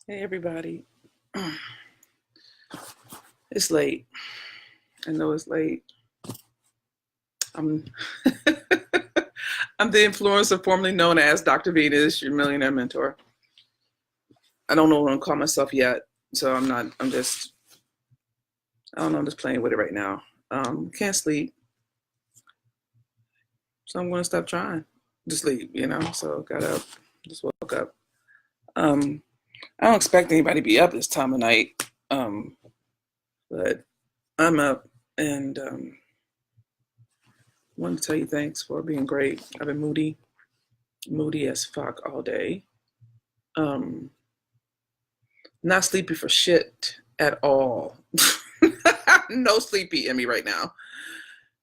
Hey everybody. It's late. I know it's late. I'm I'm the influencer formerly known as Dr. Venus, your millionaire mentor. I don't know what I'm call myself yet, so I'm not. I'm just. I don't know. I'm just playing with it right now. Can't sleep, so I'm gonna stop trying to sleep. So got up, just woke up. Um, I don't expect anybody to be up this time of night, but I'm up and wanted to tell you thanks for being great. I've been moody as fuck all day. Um, Not sleepy for shit at all. No sleepy in me right now.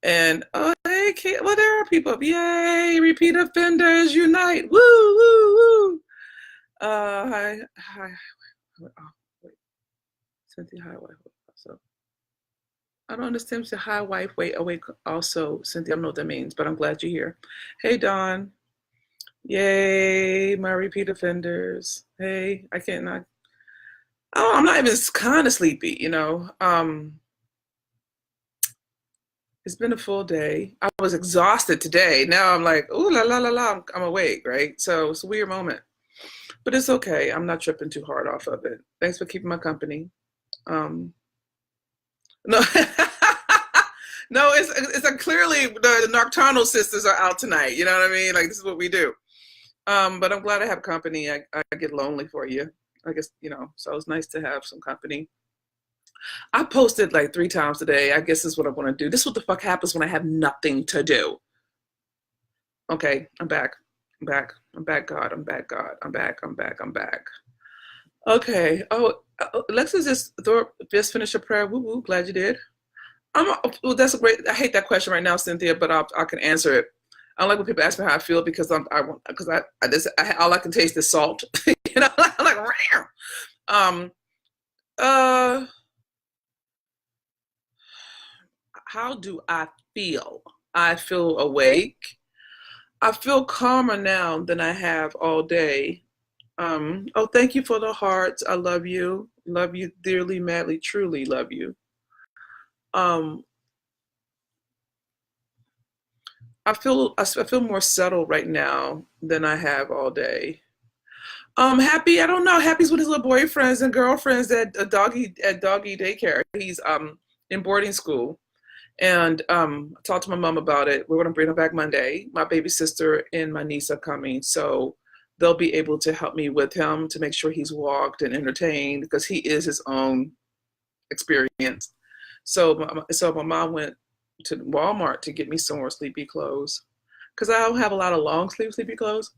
And oh hey, Kate, well there are people. Yay! Repeat offenders unite! Woo woo woo! Hi. Oh, wait, Cynthia, hi wife. So I don't understand. Say hi wife. Wait, awake. Also, Cynthia, I don't know what that means, but I'm glad you're here. Hey Dawn. Yay! My repeat offenders. Hey, I can't not. Oh, I'm not even kind of sleepy. It's been a full day. I was exhausted today. Now I'm like, ooh la la la la, I'm awake, right? So it's a weird moment, but it's okay. I'm not tripping too hard off of it. Thanks for keeping my company. Um, no, no, it's a clearly the nocturnal sisters are out tonight. You know what I mean? Like this is what we do. But I'm glad I have company. I get lonely for you. I guess so it's nice to have some company. I posted like 3 times today. I guess this is what I want to do. This is what the fuck happens when I have nothing to do. Okay, I'm back. I'm back. I'm back, God. I'm back, God. I'm back. I'm back. I'm back. Okay. Oh, Alexis just finished a prayer. Woo woo. Glad you did. Well, that's a great. I hate that question right now, Cynthia, but I can answer it. I don't like when people ask me how I feel because all I can taste is salt. I'm like, Rawr. um, uh, how do I feel? I feel awake. I feel calmer now than I have all day. Oh, thank you for the hearts. I love you. Love you dearly, madly, truly love you. Um, I feel more settled right now than I have all day. Happy, I don't know. Happy's with his little boyfriends and girlfriends at doggy daycare. He's in boarding school. And I talked to my mom about it. We're gonna bring him back Monday. My baby sister and my niece are coming, so they'll be able to help me with him to make sure he's walked and entertained because he is his own experience. So my mom went to Walmart to get me some more sleepy clothes because I don't have a lot of long sleeve sleepy clothes.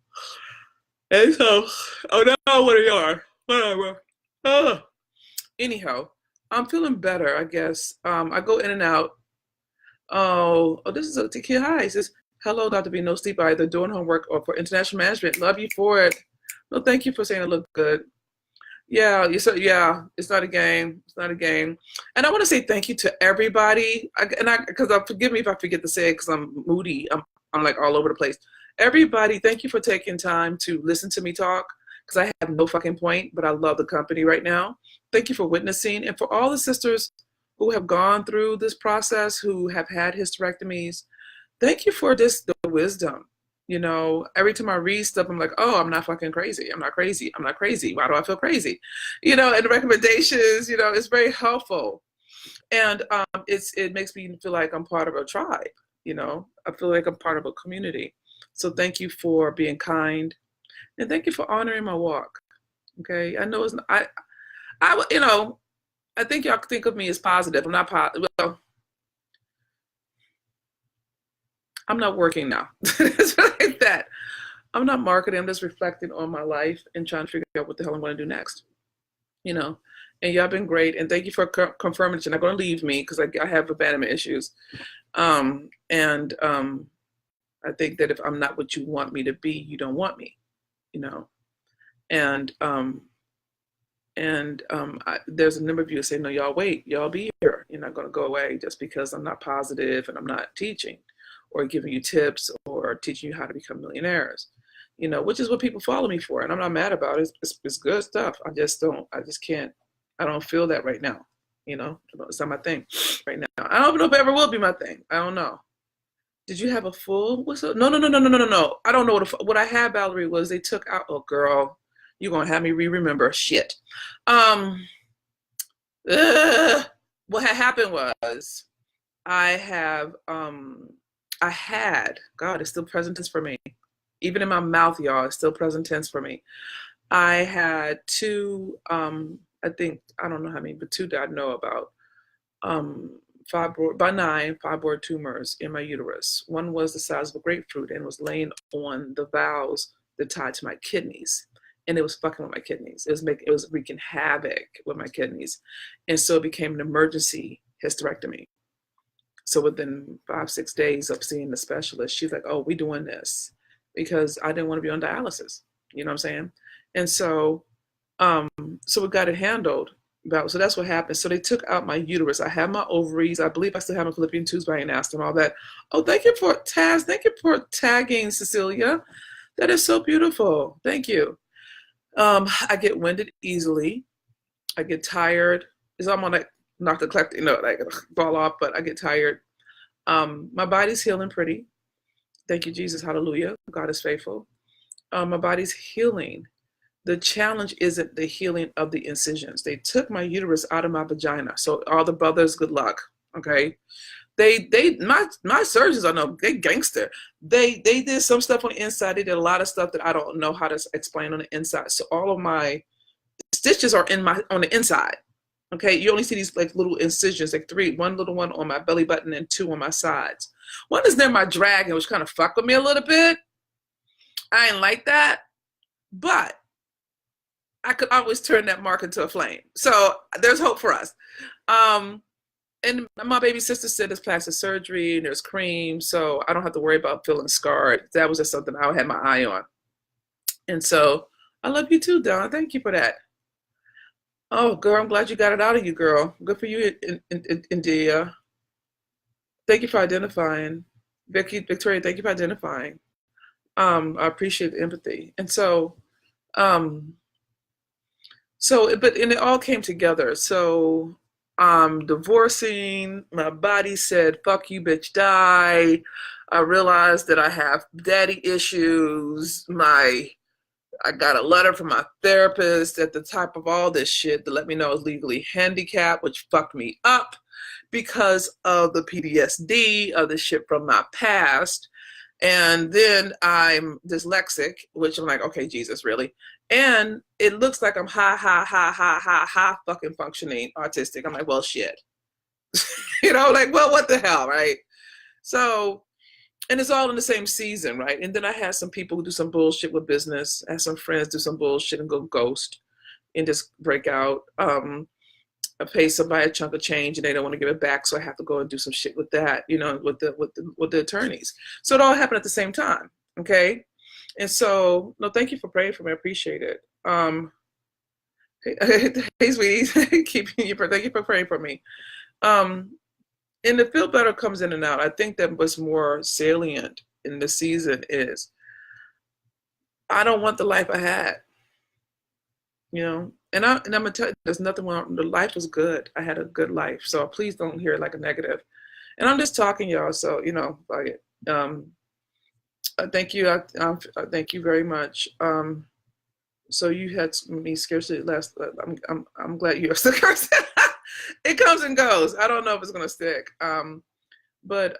And so, oh no, what are you are? Whatever. Oh. Anyhow, I'm feeling better, I guess. I go in and out. Oh, this is a Tequila High. It says, hello, Dr. B. No sleep either. Doing homework or for international management. Love you for it. No, thank you for saying it looked good. Yeah, you said yeah. It's not a game. It's not a game. And I want to say thank you to everybody. Because forgive me if I forget to say it because I'm moody. I'm like all over the place. Everybody, thank you for taking time to listen to me talk because I have no fucking point, but I love the company right now. Thank you for witnessing and for all the sisters who have gone through this process, who have had hysterectomies. Thank you for this the wisdom. Every time I read stuff, I'm like, oh, I'm not fucking crazy. I'm not crazy. I'm not crazy. Why do I feel crazy? And the recommendations, it's very helpful. And it makes me feel like I'm part of a tribe. I feel like I'm part of a community. So thank you for being kind, and thank you for honoring my walk. Okay, I know it's not, I think y'all think of me as positive. I'm not positive. Well, I'm not working now. It's like that. I'm not marketing. I'm just reflecting on my life and trying to figure out what the hell I'm going to do next. You know, and y'all been great. And thank you for confirming that you're not going to leave me because I have abandonment issues. And I think that if I'm not what you want me to be, you don't want me. You know, and there's a number of you that say, no, y'all wait, y'all be here. You're not going to go away just because I'm not positive and I'm not teaching or giving you tips or teaching you how to become millionaires. which is what people follow me for, and I'm not mad about it. It's good stuff. I just can't. I don't feel that right now. It's not my thing right now. I don't know if it ever will be my thing. I don't know. Did you have a full whistle? No, no, no, no, no, no, no, no. I don't know what I had, Valerie, was they took out. Oh, girl, you're gonna have me remember shit. What had happened was I had, God, it's still present tense for me. Even in my mouth, y'all, it's still present tense for me. I had two, I think, I don't know how many, but two that I know about. Fibroid tumors in my uterus. One was the size of a grapefruit and was laying on the valves that tied to my kidneys. And it was fucking with my kidneys. It was wreaking havoc with my kidneys. And so it became an emergency hysterectomy. So within 5-6 days of seeing the specialist, she's like, oh, we doing this, because I didn't want to be on dialysis. You know what I'm saying? And so, so we got it handled. So that's what happened. So they took out my uterus. I have my ovaries. I believe I still have my fallopian tubes, but I ain't asked them all that. Oh, thank you for tagging, Cecilia. That is so beautiful. Thank you. I get winded easily. I get tired. It's almost like knock the collect, like fall off, but I get tired. My body's healing pretty. Thank you, Jesus. Hallelujah. God is faithful. My body's healing. The challenge isn't the healing of the incisions. They took my uterus out of my vagina. So all the brothers, good luck. Okay. My surgeons, I know, they gangster. They did some stuff on the inside. They did a lot of stuff that I don't know how to explain on the inside. So all of my stitches are on the inside. Okay. You only see these like little incisions, like one little one on my belly button and two on my sides. One is near my dragon, which kind of fucked with me a little bit. I ain't like that, but I could always turn that mark into a flame. So there's hope for us. And my baby sister said there's plastic surgery and there's cream, so I don't have to worry about feeling scarred. That was just something I had my eye on. And so I love you too, Dawn. Thank you for that. Oh, girl, I'm glad you got it out of you, girl. Good for you, India. Thank you for identifying. Victoria, thank you for identifying. I appreciate the empathy. And so, but it all came together. So divorcing, my body said, fuck you, bitch, die. I realized that I have daddy issues. I got a letter from my therapist at the top of all this shit to let me know I was legally handicapped, which fucked me up because of the PTSD of the shit from my past. And then I'm dyslexic, which I'm like, okay, Jesus, really? And it looks like I'm high fucking functioning autistic. I'm like, well, shit. Like, well, what the hell, right? So, and it's all in the same season, right? And then I had some people who do some bullshit with business. I had some friends do some bullshit and go ghost and just break out. I pay somebody a chunk of change and they don't want to give it back, so I have to go and do some shit with that, with the attorneys. So it all happened at the same time, okay? And so, no, thank you for praying for me. I appreciate it. Hey, sweetie, thank you for praying for me. And the feel better comes in and out. I think that what's more salient in the season is I don't want the life I had, And I'm gonna tell you, there's nothing wrong. The life was good. I had a good life. So please don't hear it like a negative. And I'm just talking, y'all. So thank you. Thank you very much. So you had me scarcely last. I'm glad you're still cursing. It comes and goes. I don't know if it's gonna stick. But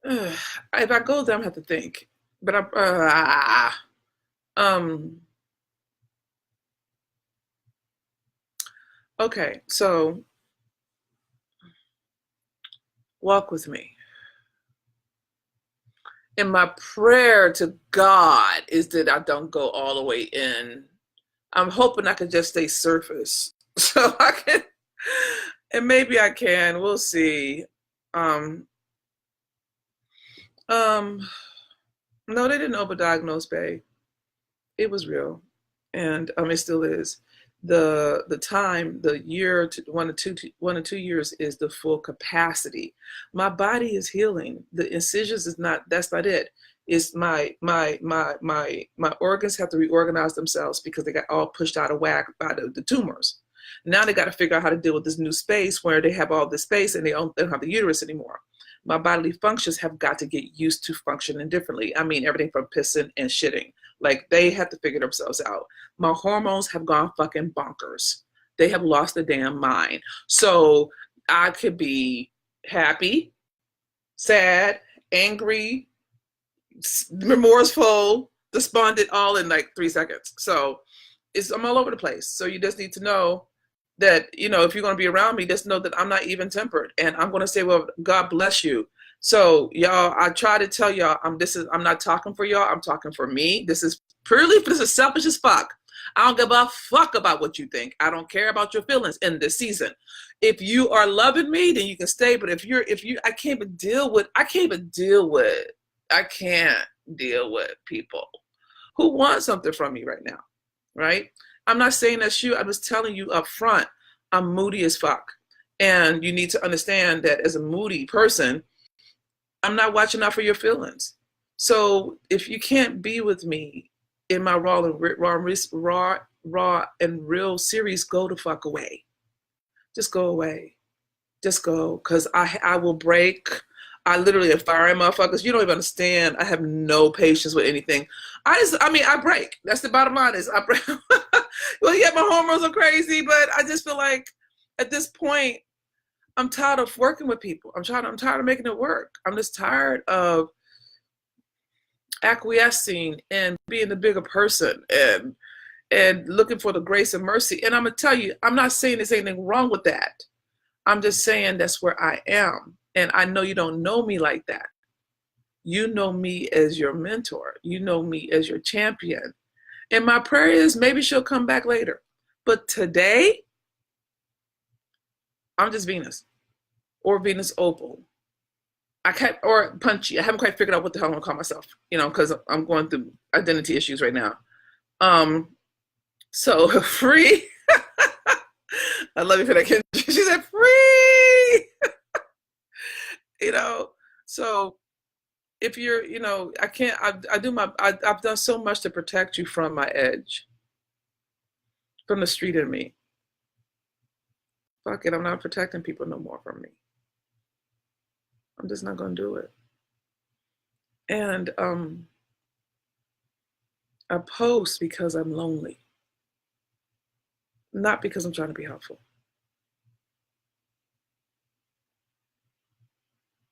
if I go there, I'm gonna have to think. But okay, so walk with me. And my prayer to God is that I don't go all the way in. I'm hoping I can just stay surface. So I can, and maybe I can, we'll see. No, they didn't overdiagnose, babe. It was real. And it still is. the time, the year to 1 to 2 is the full capacity. My body is healing. The incisions is not, that's not it. It's my organs have to reorganize themselves because they got all pushed out of whack by the tumors. Now they got to figure out how to deal with this new space where they have all this space and they don't have the uterus anymore. My bodily functions have got to get used to functioning differently. I mean, everything from pissing and shitting. Like, they have to figure themselves out. My hormones have gone fucking bonkers. They have lost their damn mind. So I could be happy, sad, angry, remorseful, despondent, all in like 3 seconds. So I'm all over the place. So you just need to know that, you know, if you're going to be around me, just know that I'm not even tempered, and I'm going to say, well, God bless you. So y'all, I try to tell y'all, I'm not talking for y'all. I'm talking for me. This is selfish as fuck. I don't give a fuck about what you think. I don't care about your feelings in this season. If you are loving me, then you can stay. But if you, I can't deal with people who want something from me right now, right? I'm not saying that's you. I was telling you up front, I'm moody as fuck. And you need to understand that as a moody person, I'm not watching out for your feelings. So if you can't be with me in my raw and real series, go the fuck away. Just go away. Just go. Because I will break. I literally am firing motherfuckers. You don't even understand. I have no patience with anything. I break. That's the bottom line is I break. Well, yeah, my hormones are crazy, but I just feel like at this point, I'm tired of working with people. I'm tired of making it work. I'm just tired of acquiescing and being the bigger person and looking for the grace and mercy. And I'm gonna tell you, I'm not saying there's anything wrong with that. I'm just saying that's where I am. And I know you don't know me like that. You know me as your mentor. You know me as your champion. And my prayer is maybe she'll come back later. But today, I'm just Venus or Venus Opal. Or Punchy. I haven't quite figured out what the hell I'm gonna call myself, you know, because I'm going through identity issues right now. So free. I love you for that, Kendra. She said free. You know, so if you're, you know, I've done so much to protect you from my edge, from the street in me. Fuck it, I'm not protecting people no more from me. I'm just not gonna do it. And I post because I'm lonely, not because I'm trying to be helpful.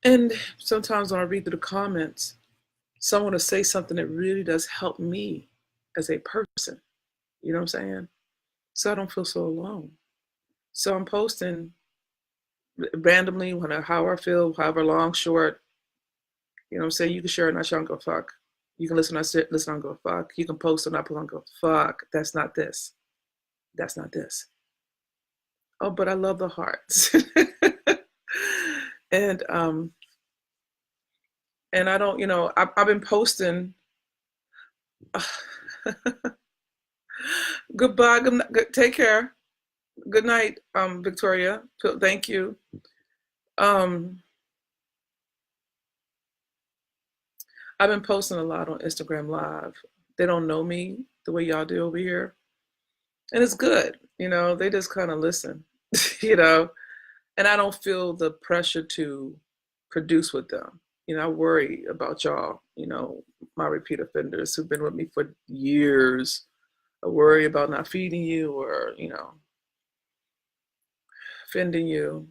And sometimes when I read through the comments, someone will say something that really does help me as a person. You know what I'm saying? So I don't feel so alone. So I'm posting randomly, however I feel, however long, short. You know what I'm saying? You can share it, not share, I don't go fuck. You can listen, I don't go fuck. You can post or not post, I don't go fuck. That's not this. That's not this. Oh, but I love the hearts. And I don't, you know, I've been posting. Goodbye. Take care. Good night, Victoria. Thank you. I've been posting a lot on Instagram Live. They don't know me the way y'all do over here. And it's good, you know, they just kind of listen, you know, and I don't feel the pressure to produce with them. You know, I worry about y'all, you know, my repeat offenders who've been with me for years. I worry about not feeding you or, you know, offending you.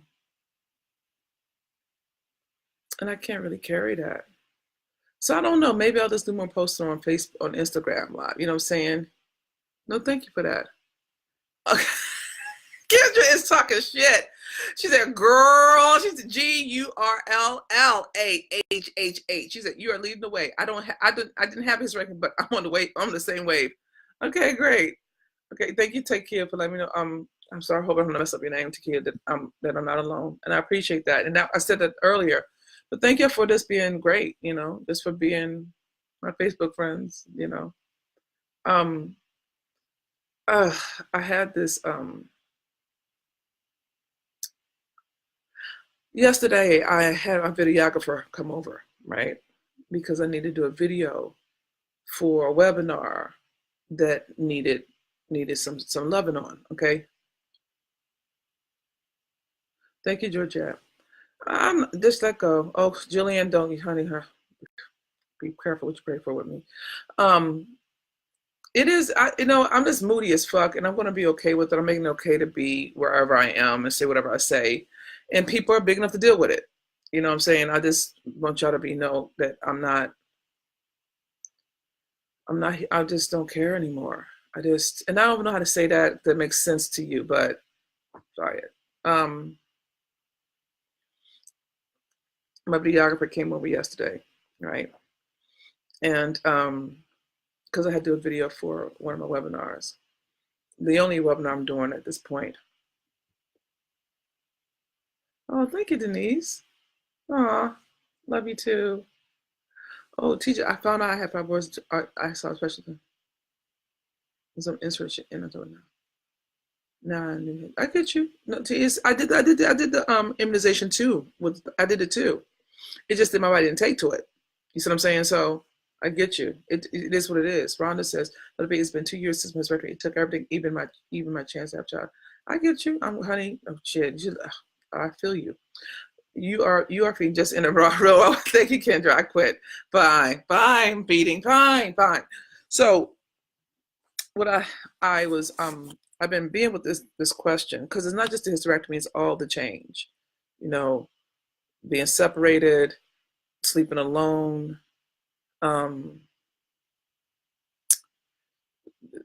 And I can't really carry that. So I don't know, maybe I'll just do more posting on Facebook, on Instagram Live, you know what I'm saying? No, thank you for that. Okay. Kendra is talking shit. She said, girl, she said, GURLLAHHH. She said, you are leading the way. I didn't have his ranking, but I'm on the way. I'm the same wave. Okay, great. Okay, thank you, Takia, for letting me know. I'm sorry, I hope I don't mess up your name, Takia, that I'm not alone. And I appreciate that. And I said that earlier. But thank you for this being great, you know, just for being my Facebook friends, you know. uh, I had this yesterday. I had my videographer come over, right? Because I needed to do a video for a webinar that needed some loving on. Okay, thank you, Georgette. I'm just let go. Oh, Jillian, don't you, honey, her. Be careful what you pray for with me. Um, it is, I'm just moody as fuck, and I'm gonna be okay with it. I'm making it okay to be wherever I am and say whatever I say, and people are big enough to deal with it. You know what I'm saying? I just want y'all to know that I just don't care anymore. And I don't know how to say that makes sense to you, but try it. My videographer came over yesterday, right? And because I had to do a video for one of my webinars, the only webinar I'm doing at this point. Oh, thank you, Denise. Aw, love you too. Oh, teacher, I found out I have fibroids. I saw a special some insertion in it now. Nah, I get you. No, I did the immunization too. I did it too. It just that my body didn't take to it. You see what I'm saying? So I get you. It is what it is. Rhonda says, it's been 2 years since my surgery. It took everything, even my chance to have a child. I get you. Honey. Oh shit. I feel you. You are feeling just in a raw row. Thank you, Kendra. I quit. Fine. Beating. Fine. So what I was I've been being with this question, because it's not just the hysterectomy, it's all the change. Being separated, sleeping alone, suing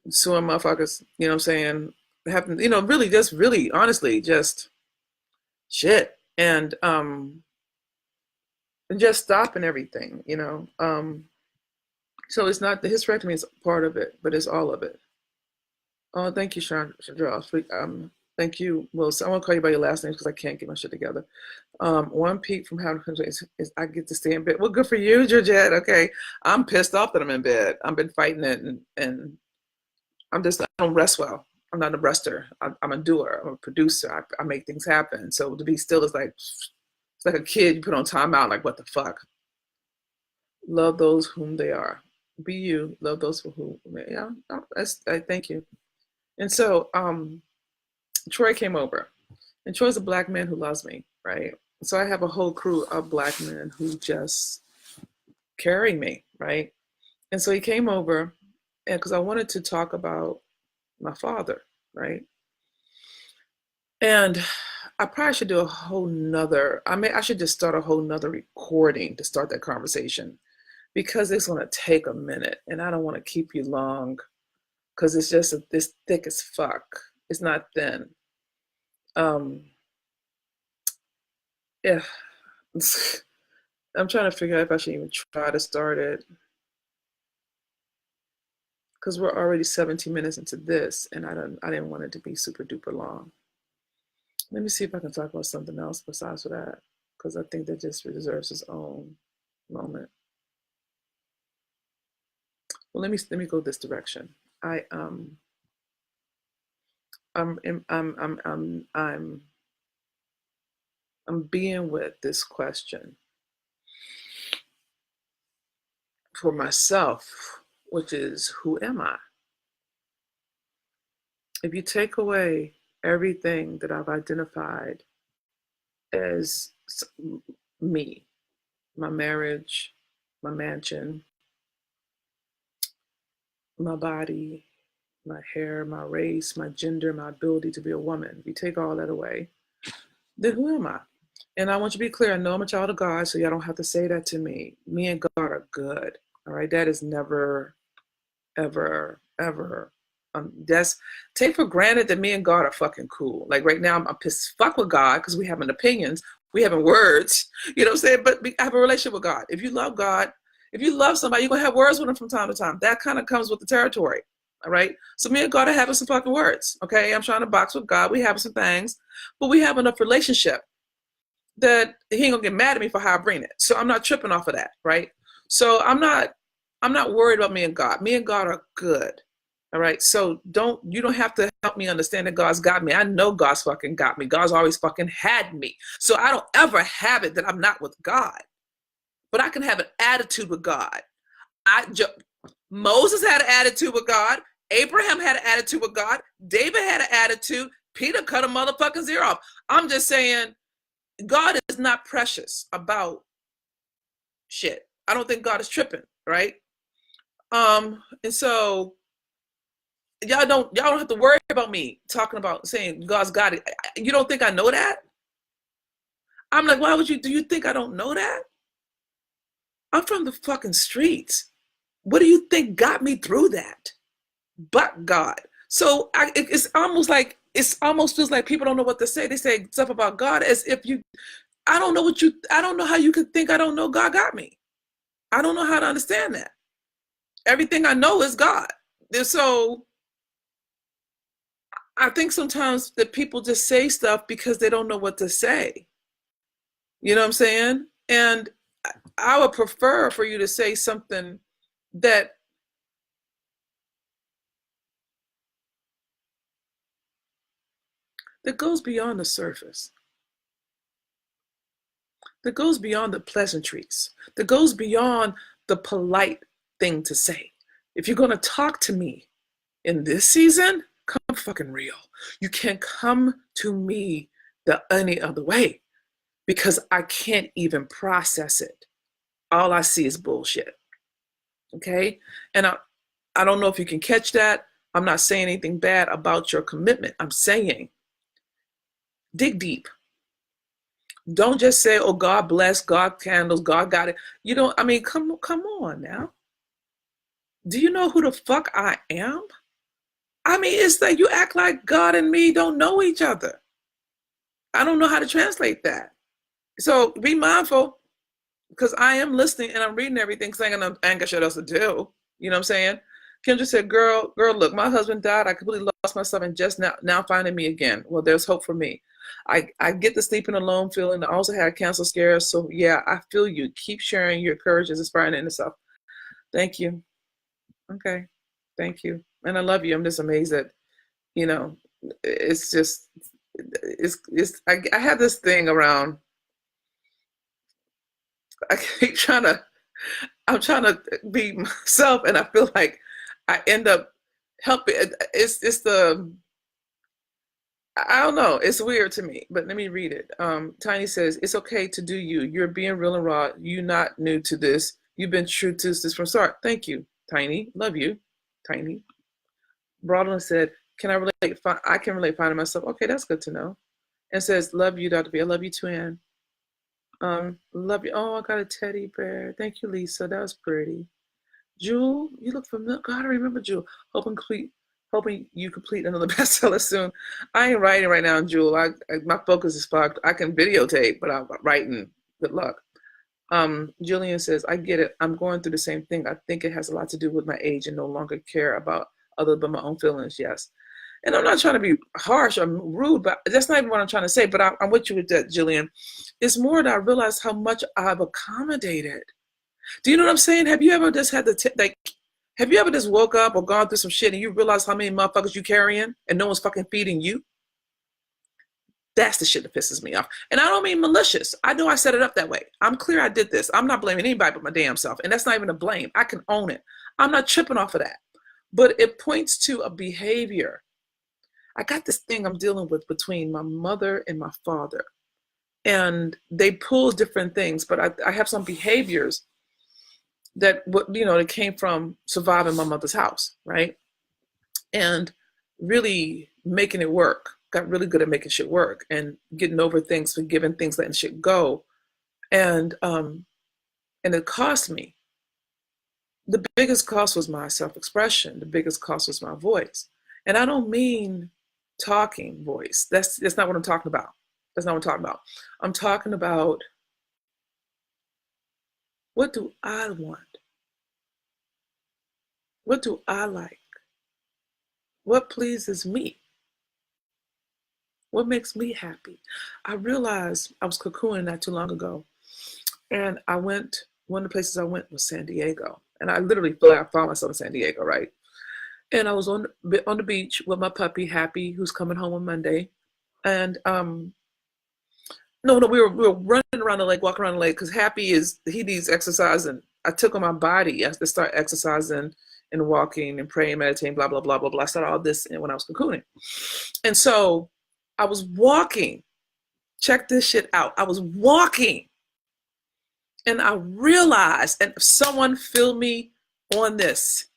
motherfuckers, you know what I'm saying? Having, really honestly, just shit. And just stopping everything, so it's not, the hysterectomy is part of it, but it's all of it. Oh, thank you, Chandra. Thank you, Wilson. I won't call you by your last name because I can't get my shit together. One peak from having is I get to stay in bed. Well, good for you, Georgette. Okay, I'm pissed off that I'm in bed. I've been fighting it, and I don't rest well. I'm not a rester. I'm a doer. I'm a producer. I make things happen. So to be still is like, it's like a kid you put on timeout. Like, what the fuck? Love those whom they are. Be you. Love those for whom. Yeah. Thank you. And so Troy came over, and Troy's a black man who loves me, right? So I have a whole crew of black men who just carry me, right? And so he came over, and because I wanted to talk about my father, right? And I probably should do a whole nother, I should just start a whole nother recording to start that conversation, because it's going to take a minute, and I don't want to keep you long, because it's just this thick as fuck. It's not thin. Yeah. I'm trying to figure out if I should even try to start it, because we're already 17 minutes into this, and I didn't want it to be super duper long. Let me see if I can talk about something else besides that, because I think that just deserves its own moment. Well, let me go this direction. I'm being with this question for myself, which is, who am I? If you take away everything that I've identified as me, my marriage, my mansion, my body, my hair, my race, my gender, my ability to be a woman, if you take all that away, then who am I? And I want you to be clear, I know I'm a child of God, so y'all don't have to say that to me. Me and God are good, all right? That is never, ever, ever. That's, take for granted that me and God are fucking cool. Like right now, I'm pissed fuck with God because we having opinions, we having words, you know what I'm saying? But I have a relationship with God. If you love God, if you love somebody, you're gonna have words with them from time to time. That kind of comes with the territory, all right? So me and God are having some fucking words, okay? I'm trying to box with God. We having some things, but we have enough relationship that he ain't gonna get mad at me for how I bring it. So I'm not tripping off of that, right? So I'm not worried about me and God. Me and God are good, All right. So you don't have to help me understand that God's got me. I know God's fucking got me. God's always fucking had me. So I don't ever have it that I'm not with God. But I can have an attitude with God. Moses had an attitude with God. Abraham had an attitude with God. David had an attitude. Peter cut a motherfucking zero off. I'm just saying, God is not precious about shit. I don't think God is tripping, right? And so y'all don't have to worry about me talking about saying God's got it. You don't think I know that? I'm like, do you think I don't know that? I'm from the fucking streets. What do you think got me through that? But God. So it's almost feels like people don't know what to say. They say stuff about God as if I don't know how you could think I don't know God got me. I don't know how to understand that. Everything I know is God. And so I think sometimes that people just say stuff because they don't know what to say. You know what I'm saying? And I would prefer for you to say something that goes beyond the surface, that goes beyond the pleasantries, that goes beyond the polite thing to say. If you're going to talk to me in this season, come fucking real. You can't come to me any other way because I can't even process it. All I see is bullshit. Okay? And I don't know if you can catch that. I'm not saying anything bad about your commitment. I'm saying dig deep. Don't just say, oh, God bless, God candles, God got it. You know, I mean, come on now. Do you know who the fuck I am? I mean, it's like you act like God and me don't know each other. I don't know how to translate that. So be mindful, because I am listening and I'm reading everything because I ain't got shit else to do. You know what I'm saying? Kendra said, girl, look, my husband died. I completely lost myself and just now finding me again. Well, there's hope for me. I get the sleeping alone feeling. I also had cancer scares. So yeah, I feel you. Keep sharing. Your courage is inspiring in itself. Thank you. Okay. Thank you. And I love you. I'm just amazed that, you know, it's just, I have this thing around, I'm trying to be myself, and I feel like I end up helping. I don't know. It's weird to me, but let me read it. Tiny says, it's okay to do you. You're being real and raw. You're not new to this. You've been true to this from start. Thank you, Tiny. Love you, Tiny. Broadland said, can I relate? I can relate finding myself. Okay, that's good to know. And says, love you, Dr. B. I love you too, Ann. Love you. Oh, I got a teddy bear. Thank you, Lisa. That was pretty. Jewel, you look familiar. God, I remember Jewel. Hoping you complete another bestseller soon. I ain't writing right now, Jewel. My focus is fucked. I can videotape, but I'm writing. Good luck. Jillian says, I get it. I'm going through the same thing. I think it has a lot to do with my age and no longer care about other than my own feelings. Yes. And I'm not trying to be harsh or rude, but that's not even what I'm trying to say. But I'm with you with that, Jillian. It's more that I realize how much I've accommodated. Do you know what I'm saying? Have you ever just had have you ever just woke up or gone through some shit and you realize how many motherfuckers you carrying and no one's fucking feeding you? That's the shit that pisses me off. And I don't mean malicious. I know I set it up that way. I'm clear I did this. I'm not blaming anybody but my damn self. And that's not even a blame. I can own it. I'm not tripping off of that. But it points to a behavior. I got this thing I'm dealing with between my mother and my father. And they pull different things, but I have some behaviors that that came from surviving my mother's house, right? And really making it work. Got really good at making shit work and getting over things, forgiving things, letting shit go. And it cost me. The biggest cost was my self-expression. The biggest cost was my voice. And I don't mean talking voice. That's not what I'm talking about. That's not what I'm talking about. I'm talking about, what do I want? What do I like? What pleases me? What makes me happy? I realized I was cocooning not too long ago. And one of the places I went was San Diego. And I literally found myself in San Diego, right? And I was on the beach with my puppy Happy, who's coming home on Monday. And no, we were running around the lake, walking around the lake, because Happy he needs exercise, and I took on my body. I had to start exercising and walking and praying, meditating, blah blah blah blah blah. I started all this when I was cocooning, and so I was walking. Check this shit out. I was walking, and I realized, and someone feel me on this,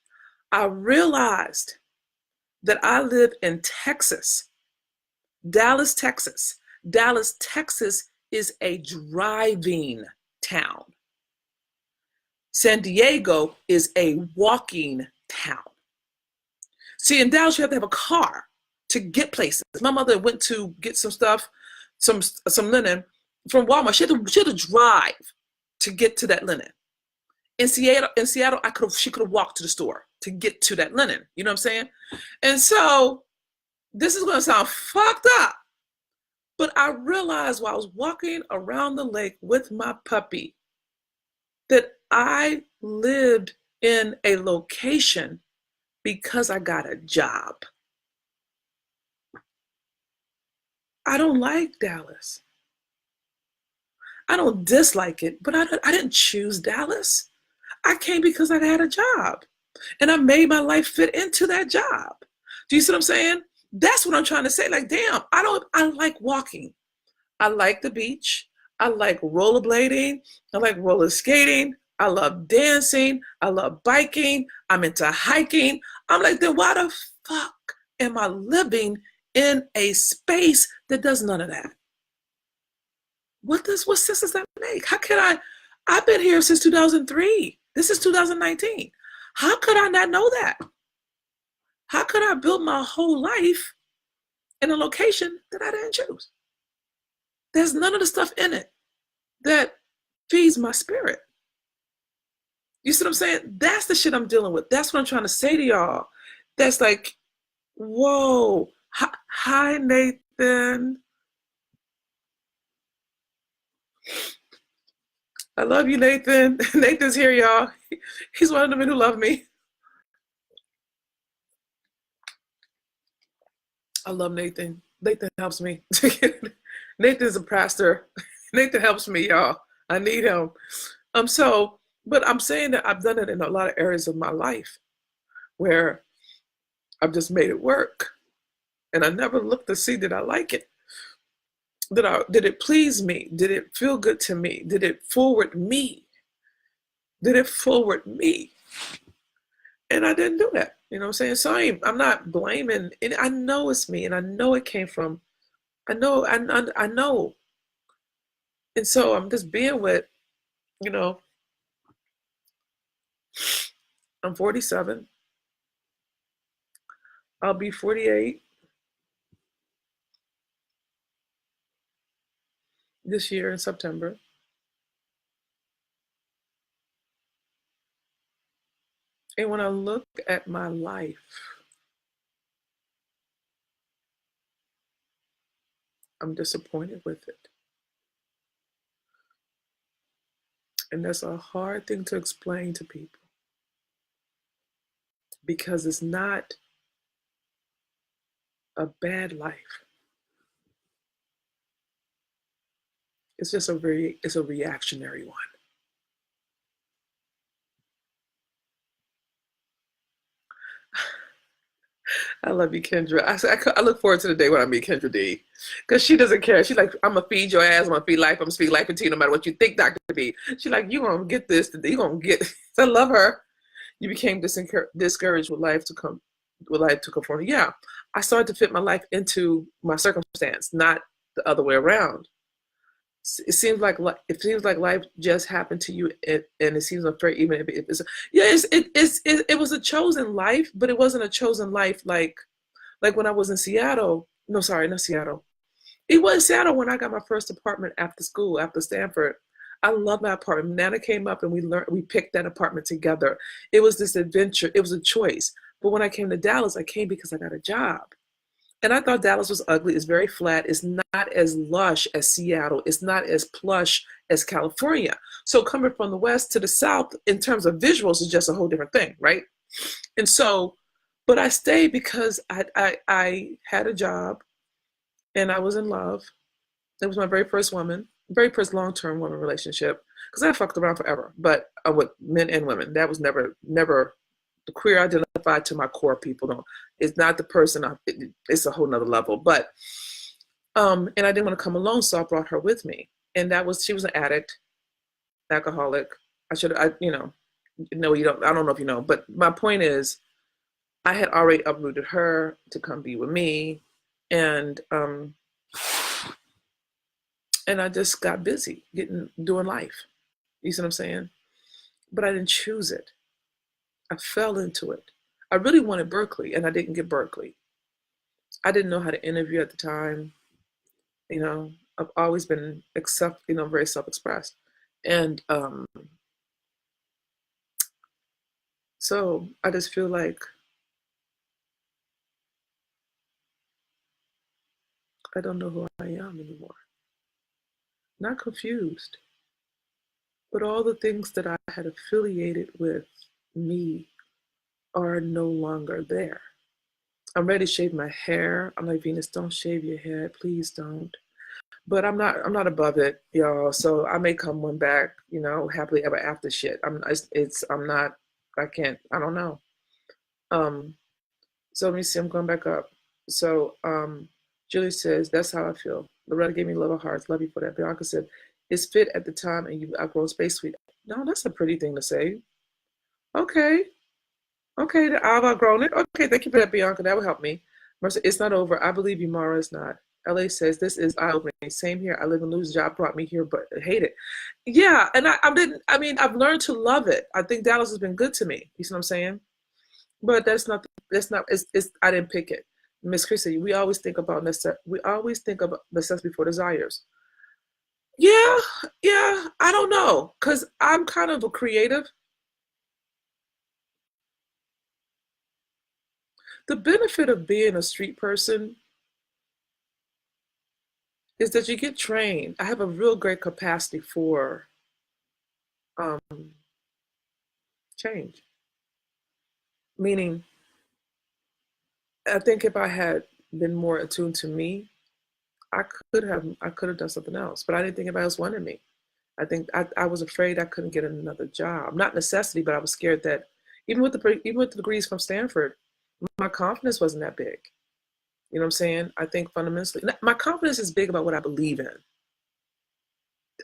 I realized that I live in Texas, Dallas, Texas. Dallas, Texas is a driving town. San Diego is a walking town. See, in Dallas, you have to have a car to get places. My mother went to get some stuff, some linen from Walmart. She had to drive to get to that linen. In Seattle, she could have walked to the store to get to that linen. You know what I'm saying? And so this is going to sound fucked up, but I realized while I was walking around the lake with my puppy that I lived in a location because I got a job. I don't like Dallas. I don't dislike it, but I didn't choose Dallas. I came because I had a job, and I made my life fit into that job. Do you see what I'm saying? That's what I'm trying to say. Like, damn, I like walking. I like the beach. I like rollerblading. I like roller skating. I love dancing. I love biking. I'm into hiking. I'm like, then why the fuck am I living in a space that does none of that? What sense does that make? How can I've been here since 2003. This is 2019. How could I not know that? How could I build my whole life in a location that I didn't choose? There's none of the stuff in it that feeds my spirit. You see what I'm saying? That's the shit I'm dealing with. That's what I'm trying to say to y'all. That's like, whoa. Hi, Nathan. I love you, Nathan. Nathan's here, y'all. He's one of the men who love me. I love Nathan. Nathan helps me. Nathan's a pastor. Nathan helps me, y'all. I need him. But I'm saying that I've done it in a lot of areas of my life where I've just made it work. And I never looked to see, did I like it? Did it please me? Did it feel good to me? Did it forward me? Did it forward me? And I didn't do that. You know what I'm saying? So I'm not blaming. And I know it's me, and I know it came from, I know. And so I'm just being with, I'm 47. I'll be 48 this year in September. And when I look at my life, I'm disappointed with it. And that's a hard thing to explain to people, because it's not a bad life. It's just it's a reactionary one. I love you, Kendra. I look forward to the day when I meet Kendra D, because she doesn't care. She's like, I'm gonna feed your ass. I'm gonna feed life. I'm gonna speak life into you, no matter what you think, Dr. D. She's like, you gonna get this. You gonna get. I love her. You became discouraged with life to come. With life to conform. Yeah, I started to fit my life into my circumstance, not the other way around. It seems like life just happened to you, and it seems unfair, even if it's it was a chosen life, but it wasn't a chosen life like when I was in Seattle. No, sorry, not Seattle. It was Seattle when I got my first apartment after school, after Stanford. I love my apartment. Nana came up and we picked that apartment together. It was this adventure. It was a choice. But when I came to Dallas, I came because I got a job. And I thought Dallas was ugly. It's very flat. It's not as lush as Seattle. It's not as plush as California. So coming from the West to the South, in terms of visuals, is just a whole different thing, right? And so But I stayed because I had a job and I was in love. It was my very first woman, very first long-term woman relationship. Because I fucked around forever, but with men and women. That was never the queer identified to my core people. No, it's not the person. It's a whole nother level. But and I didn't want to come alone, so I brought her with me. And she was an addict, alcoholic. No, you don't. I don't know if you know, but my point is, I had already uprooted her to come be with me, and I just got busy doing life. You see what I'm saying? But I didn't choose it. I fell into it. I really wanted Berkeley, and I didn't get Berkeley. I didn't know how to interview at the time. I've always been very self-expressed, and so I just feel like I don't know who I am anymore. Not confused, but all the things that I had affiliated with me are no longer there. I'm ready to shave my hair. I'm like, Venus, don't shave your head, please don't. But I'm not above it, y'all. So I may come one back, happily ever after shit. I can't, I don't know. So let me see, I'm going back up. So Julie says, that's how I feel. Loretta gave me little hearts. Love you for that. Bianca said, it's fit at the time and you've outgrown Space Suite. No, that's a pretty thing to say. Okay, I've outgrown it. Okay, thank you for that, Bianca. That will help me. Mercy, it's not over. I believe you, Mara. It's not. LA says, this is eye-opening. Same here. I live and lose. Job brought me here, but I hate it. Yeah, and I've learned to love it. I think Dallas has been good to me. You see what I'm saying? But I didn't pick it. Miss Chrissy, we always think about necessity before desires. Yeah, I don't know, because I'm kind of a creative. The benefit of being a street person is that you get trained. I have a real great capacity for change. Meaning, I think if I had been more attuned to me, I could have done something else. But I didn't think anybody else wanted me. I think I was afraid I couldn't get another job. Not necessity, but I was scared that even with the degrees from Stanford, my confidence wasn't that big. You know what I'm saying? I think fundamentally, my confidence is big about what I believe in.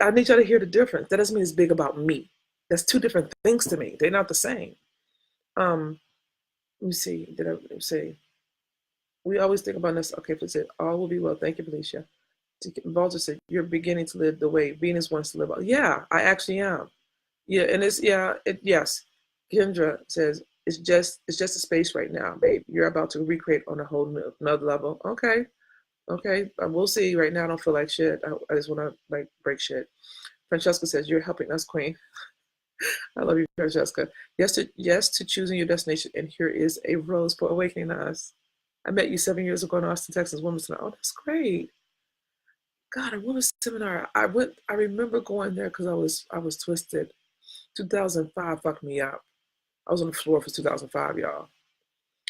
I need y'all to hear the difference. That doesn't mean it's big about me. That's two different things to me. They're not the same. Let me see. Did I say? We always think about this. Okay, for it, all will be well. Thank you, Felicia. Walter said, you're beginning to live the way Venus wants to live. Yeah, I actually am. Yeah, and yes. Kendra says, it's just a space right now, babe. You're about to recreate on a whole another level. Okay. We'll see. Right now, I don't feel like shit. I just want to break shit. Francesca says, you're helping us, queen. I love you, Francesca. Yes to choosing your destination, and here is a rose for awakening us. I met you 7 years ago in Austin, Texas, women's seminar. Oh, that's great. God, a women's seminar. I remember going there because I was twisted. 2005 fucked me up. I was on the floor for 2005, y'all.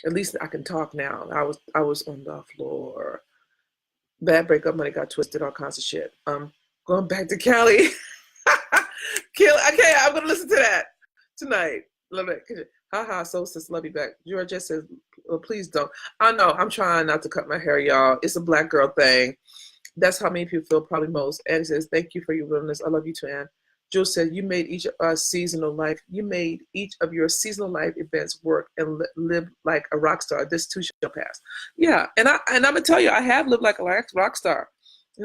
At least I can talk now. I was on the floor. Bad breakup money, got twisted, all kinds of shit. Going back to Cali. Okay, I'm gonna listen to that tonight. Love it. Haha, so says love you back. Georgia says, well, please don't. I know, I'm trying not to cut my hair, y'all. It's a Black girl thing. That's how many people feel probably most. Annie says, thank you for your willingness. I love you too, Anne. Jill said, you made each of our seasonal life. You made each of your seasonal life events work and live like a rock star. This too shall pass. Yeah, and I'm gonna tell you, I have lived like a rock star.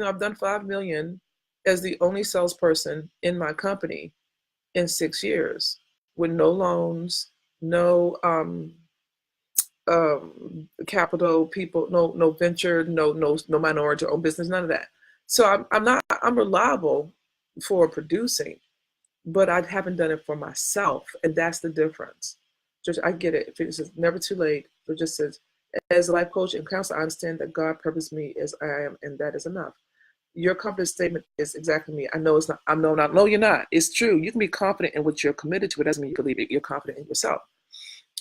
I've done 5 million as the only salesperson in my company in 6 years with no loans, no capital, people, no venture, no minority owned business, none of that. So I'm reliable for producing, but I haven't done it for myself, and that's the difference. Just, I get it. It's never too late. It just says, as a life coach and counselor, I understand that God purposed me as I am, and that is enough. Your confidence statement is exactly me. I know it's not. No, you're not. It's true. You can be confident in what you're committed to. It doesn't mean you believe it. You're confident in yourself.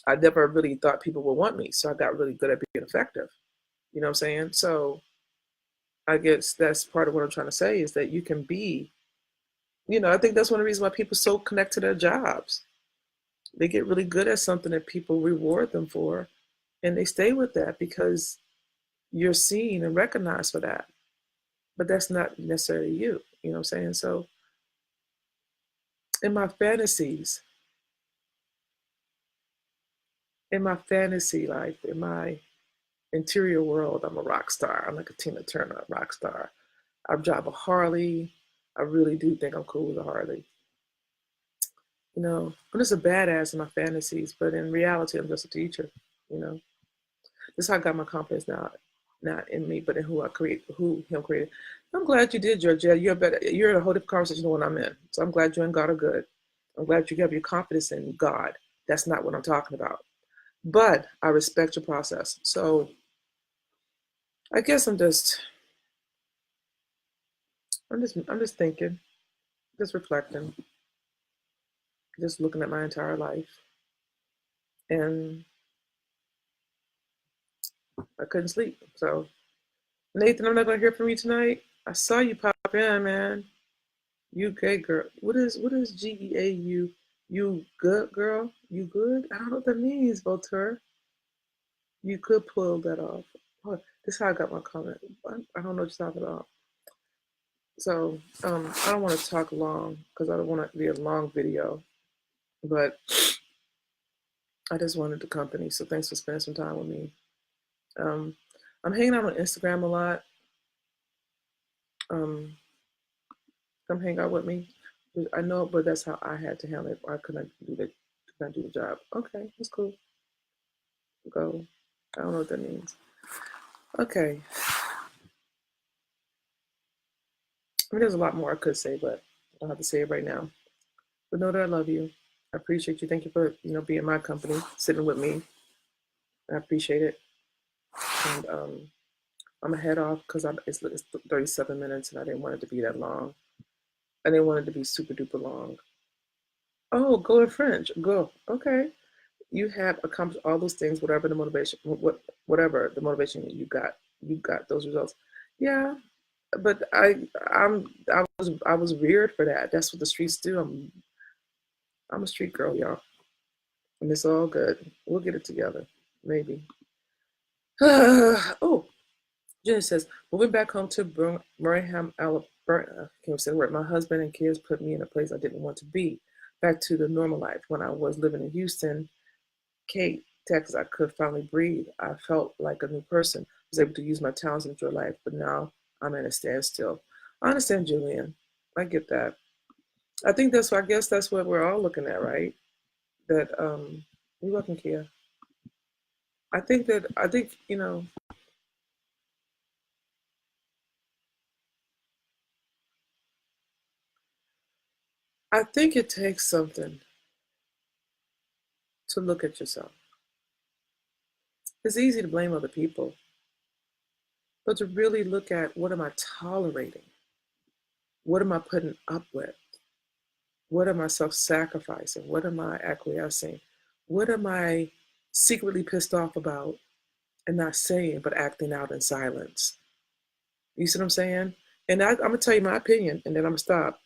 I never really thought people would want me. So I got really good at being effective. You know what I'm saying? So I guess that's part of what I'm trying to say is that you can be, I think that's one of the reasons why people so connect to their jobs. They get really good at something that people reward them for, and they stay with that because you're seen and recognized for that. But that's not necessarily you. You know what I'm saying? So in my fantasies, in my fantasy life, in my interior world, I'm a rock star. I'm like a Tina Turner rock star. I drive a Harley. I really do think I'm cool with a Harley. I'm just a badass in my fantasies, but in reality, I'm just a teacher. You know, this is how I got my confidence now, not in me, but in who I create, who Him created. I'm glad you did, Georgia. You're better. You're in a whole different conversation than what I'm in. So I'm glad you and God are good. I'm glad you have your confidence in God. That's not what I'm talking about. But I respect your process. So I guess I'm just thinking, just reflecting, just looking at my entire life, and I couldn't sleep. So Nathan, I'm not gonna hear from you tonight. I saw you pop in, man. You good girl? What is GEAU? You good girl? You good? I don't know what that means, Voltaire. You could pull that off. Oh, this is how I got my comment. I don't know what you're talking about. So I don't want to talk long because I don't want it to be a long video, but I just wanted the company. So thanks for spending some time with me. Um, I'm hanging out on Instagram a lot. Um, come hang out with me. I know, but that's how I had to handle it. Why couldn't I do the Could I do the job? Okay, that's cool. Go. I don't know what that means. Okay. I mean, there's a lot more I could say, but I don't have to say it right now. But know that I love you. I appreciate you. Thank you for being my company, sitting with me. I appreciate it. And I'm gonna head off because it's 37 minutes, and I didn't want it to be that long. I didn't want it to be super duper long. Oh, go in French. Go. Okay. You have accomplished all those things, whatever the motivation you got those results. Yeah, but I was reared for that. That's what the streets do. I'm a street girl, y'all, and it's all good. We'll get it together, maybe. Oh, Jenny says, moving back home to Birmingham, Alabama. Can't say the word. My husband and kids put me in a place I didn't want to be. Back to the normal life. When I was living in Houston, Kate, Texas, I could finally breathe. I felt like a new person. I was able to use my talents and enjoy life, but now I'm at a standstill. I understand, Julian. I get that. I guess that's what we're all looking at, right? That you're welcome, Kia. I think it takes something to look at yourself. It's easy to blame other people, but to really look at, what am I tolerating? What am I putting up with? What am I self-sacrificing? What am I acquiescing? What am I secretly pissed off about and not saying, but acting out in silence? You see what I'm saying? And I'm gonna tell you my opinion, and then I'm gonna stop.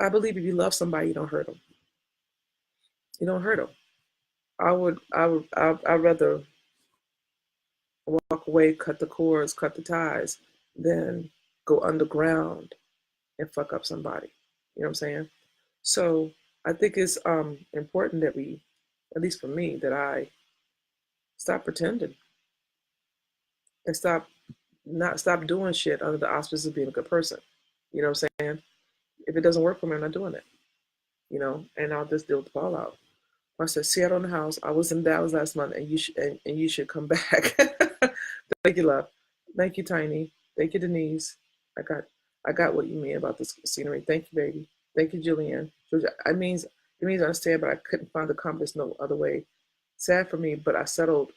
I believe if you love somebody, you don't hurt them. You don't hurt them. I'd rather walk away, cut the cords, cut the ties, than go underground and fuck up somebody. You know what I'm saying? So I think it's important that we, at least for me, that I stop pretending and stop doing shit under the auspices of being a good person. You know what I'm saying? If it doesn't work for me, I'm not doing it. And I'll just deal with the fallout. I said, Seattle in the house. I was in Dallas last month, and you should come back. Thank you, love. Thank you, Tiny. Thank you, Denise. I got what you mean about this scenery. Thank you, baby. Thank you, Julianne. Georgia, it means I understand, but I couldn't find the compass no other way. Sad for me, but I settled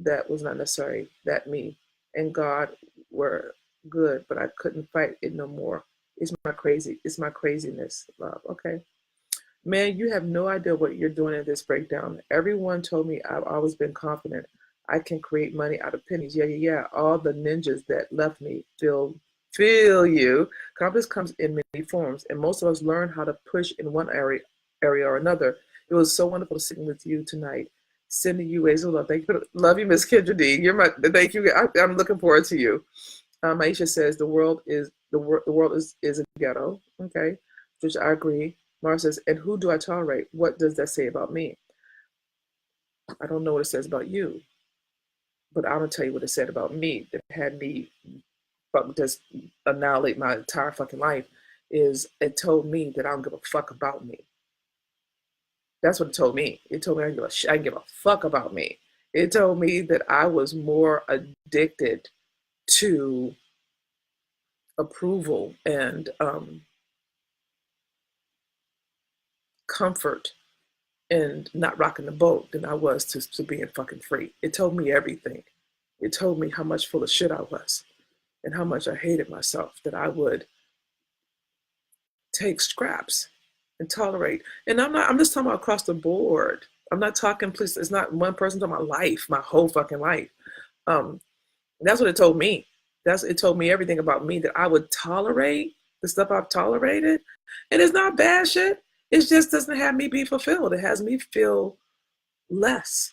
that was not necessary. That me and God were good, but I couldn't fight it no more. It's my craziness, love. Okay. Man, you have no idea what you're doing in this breakdown. Everyone told me I've always been confident. I can create money out of pennies. Yeah, yeah, yeah. All the ninjas that left me feel you. Confidence comes in many forms, and most of us learn how to push in one area or another. It was so wonderful to sing with you tonight. Sending you ways of love. Thank you. Love you, Miss Kendra D. You're my. Thank you. I'm looking forward to you. Aisha says the world is a ghetto. Okay, which I agree. Mara says, and who do I tolerate? What does that say about me? I don't know what it says about you, but I'm gonna tell you what it said about me that had me just annihilate my entire fucking life. Is it told me that I don't give a fuck about me. That's what it told me. It told me I didn't give a fuck about me. It told me that I was more addicted to approval and comfort and not rocking the boat than I was to being fucking free. It told me everything. It told me how much full of shit I was and how much I hated myself, that I would take scraps and tolerate. And I'm just talking about across the board. I'm not talking, please, it's not one person, talking about life, my whole fucking life. Um, that's what it told me. It told me everything about me, that I would tolerate the stuff I've tolerated. And it's not bad shit. It just doesn't have me be fulfilled. It has me feel less.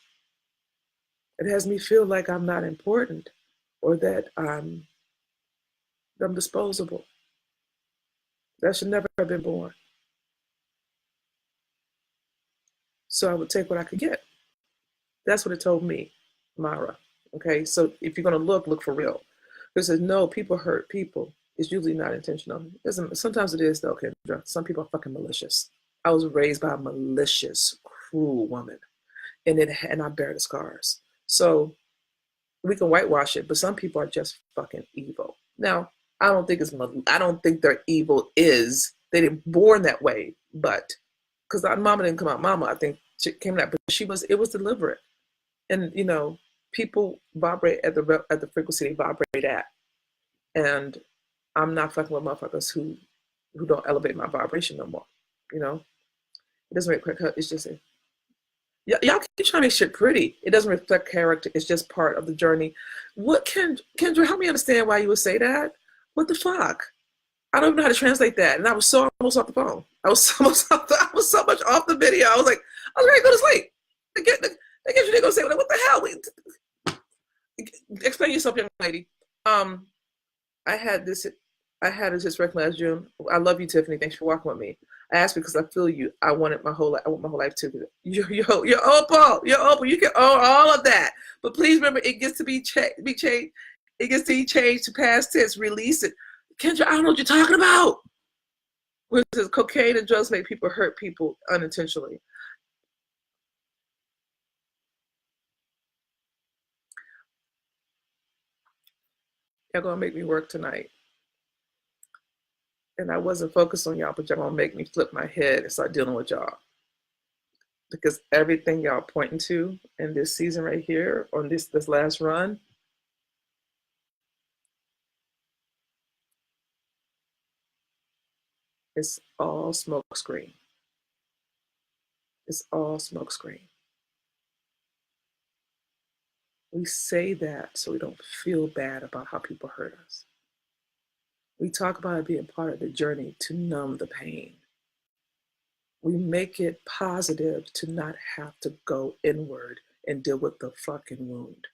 It has me feel like I'm not important, or that I'm disposable. That should never have been born. So I would take what I could get. That's what it told me, Mara. Okay, so if you're gonna look for real. It says no, people hurt people. It's usually not intentional. Sometimes it is though, Kendra. Some people are fucking malicious. I was raised by a malicious, cruel woman, and I bear the scars. So we can whitewash it, but some people are just fucking evil. Now, I don't think their evil is they didn't born that way, but because mama didn't come out mama, I think she came out, but it was deliberate. And people vibrate at the frequency they vibrate at, and I'm not fucking with motherfuckers who don't elevate my vibration no more. It doesn't make quick. It's just y'all keep trying to make shit pretty. It doesn't reflect character. It's just part of the journey. What Kendra, help me understand why you would say that? What the fuck? I don't even know how to translate that. And I was so almost off the phone. I was so much off the video. I was ready to go to sleep. I guess you're gonna say, what the hell? Explain yourself, young lady. I had this hysterectomy last June. I love you, Tiffany. Thanks for walking with me. I asked because I feel you. I want my whole life too. You're opal. You can own all of that. But please remember, it gets to be changed. It gets to be changed to past tense. Release it. Kendra, I don't know what you're talking about. What is cocaine and drugs make people hurt people unintentionally? Y'all gonna make me work tonight. And I wasn't focused on y'all, but y'all gonna make me flip my head and start dealing with y'all. Because everything y'all pointing to in this season right here, on this last run, it's all smokescreen. It's all smokescreen. We say that so we don't feel bad about how people hurt us. We talk about it being part of the journey to numb the pain. We make it positive to not have to go inward and deal with the fucking wound.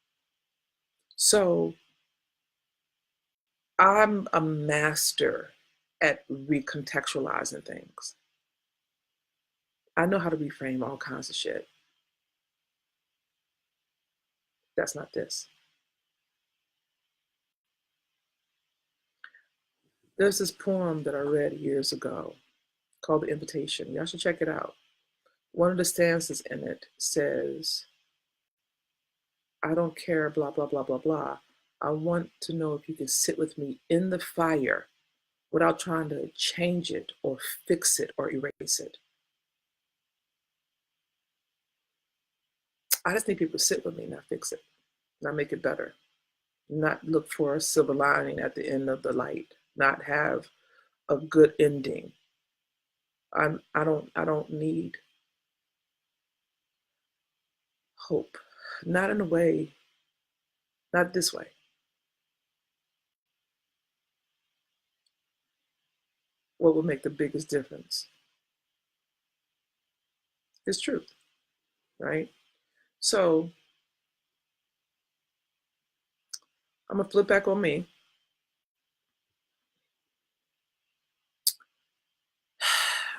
So I'm a master at recontextualizing things. I know how to reframe all kinds of shit. That's not this. There's this poem that I read years ago called The Invitation. Y'all should check it out. One of the stanzas in it says, I don't care, blah, blah, blah, blah, blah. I want to know if you can sit with me in the fire without trying to change it or fix it or erase it. I just think people sit with me, not fix it, not make it better, not look for a silver lining at the end of the light, not have a good ending. I don't need hope. Not in a way, not this way. What will make the biggest difference is truth, right? So I'm gonna flip back on me.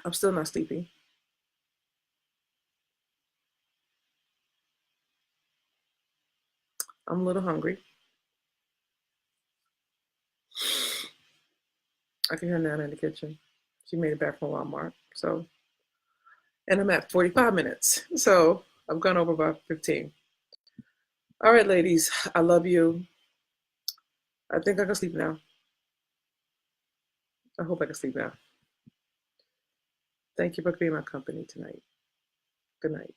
I'm still not sleepy. I'm a little hungry. I can hear Nana in the kitchen. She made it back from Walmart. So, and I'm at 45 minutes. So I've gone over about 15. All right, ladies, I love you. I think I can sleep now. I hope I can sleep now. Thank you for being my company tonight. Good night.